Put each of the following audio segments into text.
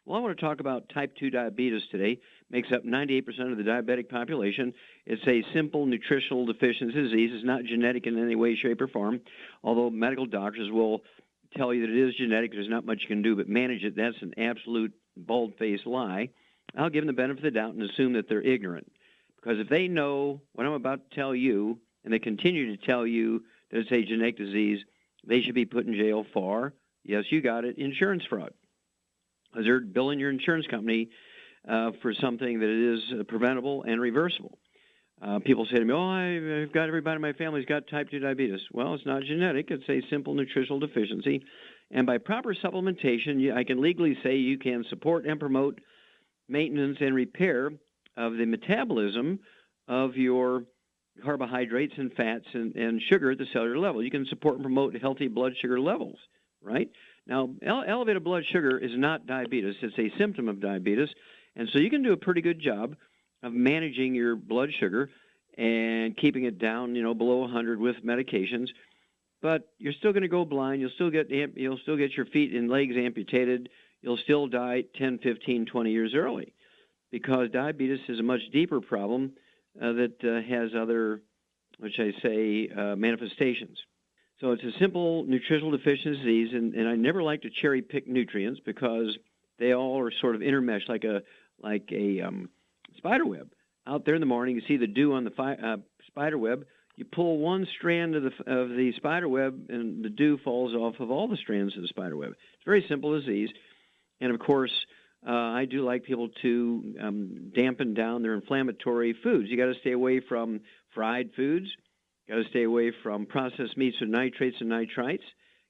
Well, I want to talk about type 2 diabetes today. Makes up 98% of the diabetic population. It's a simple nutritional deficiency disease. It's not genetic in any way, shape, or form, although medical doctors will tell you that it is genetic. There's not much you can do but manage it. That's an absolute bald-faced lie. I'll give them the benefit of the doubt and assume that they're ignorant. Because if they know what I'm about to tell you, and they continue to tell you that it's a genetic disease, they should be put in jail for, yes, you got it, insurance fraud. Because they're billing your insurance company for something that is preventable and reversible. People say to me, I've got everybody in my family's got type 2 diabetes. Well, it's not genetic. It's a simple nutritional deficiency. And by proper supplementation, I can legally say you can support and promote maintenance and repair of the metabolism of your carbohydrates and fats and sugar at the cellular level. You can support and promote healthy blood sugar levels, right? Now, elevated blood sugar is not diabetes. It's a symptom of diabetes. And so you can do a pretty good job of managing your blood sugar and keeping it down, below 100 with medications. But you're still going to go blind. You'll still get your feet and legs amputated. You'll still die 10, 15, 20 years early because diabetes is a much deeper problem that has other, manifestations. So it's a simple nutritional deficiency disease, and I never like to cherry pick nutrients because they all are sort of intermeshed like a spider web. Out there in the morning, you see the dew on the spider web. You pull one strand of the spider web, and the dew falls off of all the strands of the spider web. It's a very simple disease, and of course, I do like people to dampen down their inflammatory foods. You got to stay away from fried foods. Got to stay away from processed meats with nitrates and nitrites.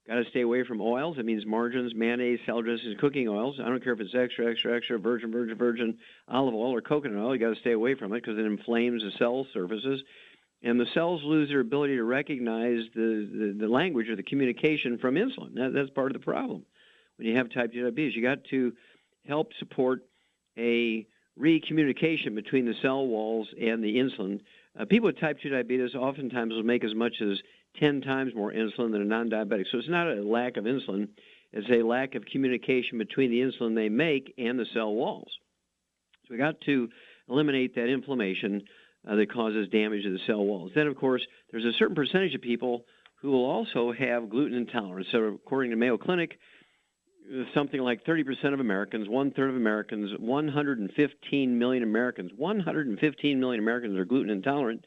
Got to stay away from oils. That means margarines, mayonnaise, salad dressings, cooking oils. I don't care if it's extra, virgin olive oil or coconut oil. You got to stay away from it because it inflames the cell surfaces. And the cells lose their ability to recognize the language or the communication from insulin. That's part of the problem. When you have type 2 diabetes, you got to help support a recommunication between the cell walls and the insulin. People with type 2 diabetes oftentimes will make as much as 10 times more insulin than a non-diabetic. So it's not a lack of insulin. It's a lack of communication between the insulin they make and the cell walls. So we got to eliminate that inflammation that causes damage to the cell walls. Then, of course, there's a certain percentage of people who will also have gluten intolerance. So according to Mayo Clinic, something like 30% of Americans, one-third of Americans, 115 million Americans are gluten intolerant.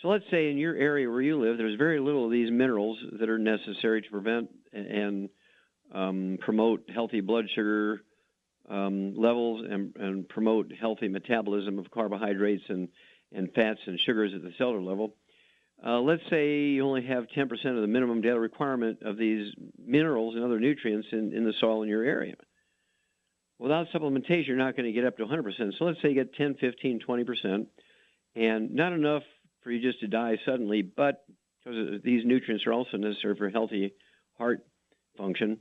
So let's say in your area where you live, there's very little of these minerals that are necessary to prevent and promote healthy blood sugar levels and promote healthy metabolism of carbohydrates and fats and sugars at the cellular level. Let's say you only have 10% of the minimum daily requirement of these minerals and other nutrients in the soil in your area. Without supplementation, you're not going to get up to 100%. So let's say you get 10, 15, 20%, and not enough for you just to die suddenly, but because these nutrients are also necessary for healthy heart function.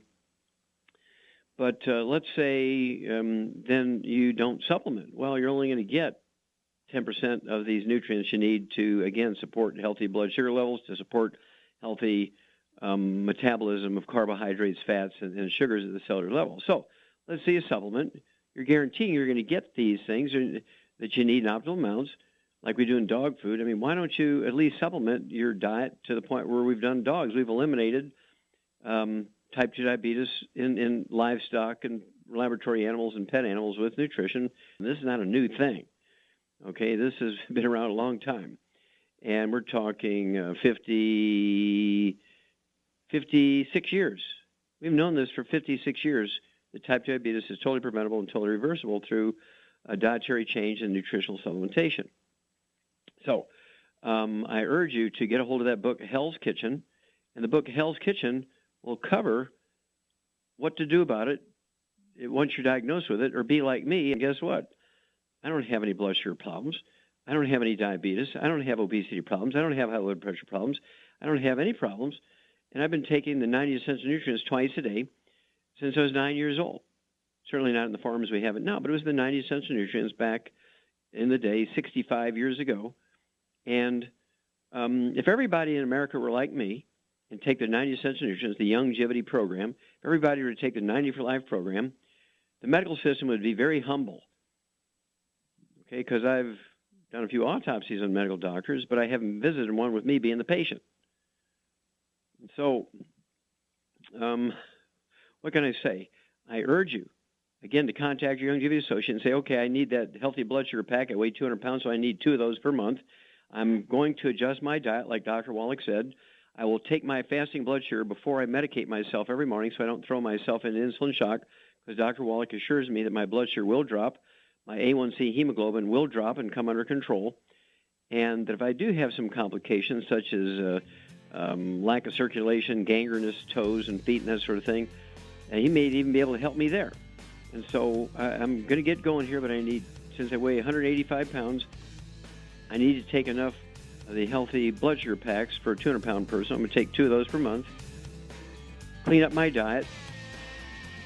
But let's say then you don't supplement. Well, you're only going to get 10% of these nutrients you need to, again, support healthy blood sugar levels, to support healthy metabolism of carbohydrates, fats, and sugars at the cellular level. So let's say a supplement. You're guaranteeing you're going to get these things that you need in optimal amounts, like we do in dog food. I mean, why don't you at least supplement your diet to the point where we've done dogs? We've eliminated type 2 diabetes in livestock and laboratory animals and pet animals with nutrition. And this is not a new thing. Okay, this has been around a long time. And we're talking 56 years. We've known this for 56 years, that type 2 diabetes is totally preventable and totally reversible through a dietary change and nutritional supplementation. So I urge you to get a hold of that book, Hell's Kitchen. And the book, Hell's Kitchen, will cover what to do about it once you're diagnosed with it, or be like me. And guess what? I don't have any blood sugar problems. I don't have any diabetes. I don't have obesity problems. I don't have high blood pressure problems. I don't have any problems. And I've been taking the 90 essential nutrients twice a day since I was 9 years old. Certainly not in the form as we have it now, but it was the 90 essential nutrients back in the day, 65 years ago. And if everybody in America were like me and take the 90 essential nutrients, the longevity program, if everybody were to take the 90 for Life program, the medical system would be very humble, okay, because I've done a few autopsies on medical doctors, but I haven't visited one with me being the patient. So, what can I say? I urge you, again, to contact your Youngevity associate and say, okay, I need that healthy blood sugar pack. I weigh 200 pounds, so I need 2 of those per month. I'm going to adjust my diet, like Dr. Wallach said. I will take my fasting blood sugar before I medicate myself every morning so I don't throw myself into insulin shock, because Dr. Wallach assures me that my blood sugar will drop, my A1C hemoglobin will drop and come under control, and that if I do have some complications such as lack of circulation, gangrenous toes and feet and that sort of thing, and he may even be able to help me there. And so I'm going to get going here, but I need, since I weigh 185 pounds, I need to take enough of the healthy blood sugar packs for a 200-pound person. I'm going to take 2 of those per month, clean up my diet,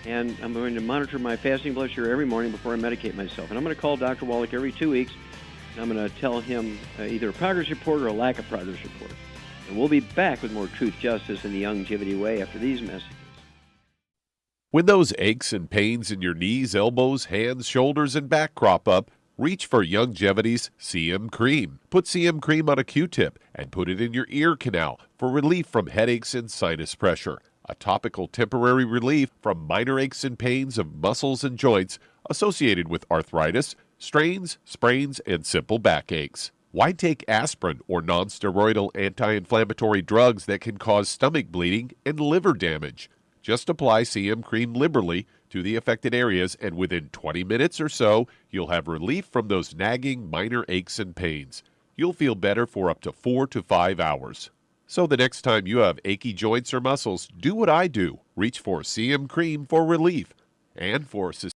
and I'm going to monitor my fasting blood sugar every morning before I medicate myself. And I'm going to call Dr. Wallach every 2 weeks, and I'm going to tell him either a progress report or a lack of progress report. And we'll be back with more Truth, Justice, and the Youngevity Way after these messages. When those aches and pains in your knees, elbows, hands, shoulders, and back crop up, reach for Youngevity's CM Cream. Put CM Cream on a Q-tip and put it in your ear canal for relief from headaches and sinus pressure. A topical temporary relief from minor aches and pains of muscles and joints associated with arthritis, strains, sprains, and simple backaches. Why take aspirin or non-steroidal anti-inflammatory drugs that can cause stomach bleeding and liver damage? Just apply CM Cream liberally to the affected areas, and within 20 minutes or so, you'll have relief from those nagging minor aches and pains. You'll feel better for up to 4 to 5 hours. So the next time you have achy joints or muscles, do what I do. Reach for CM Cream for relief and for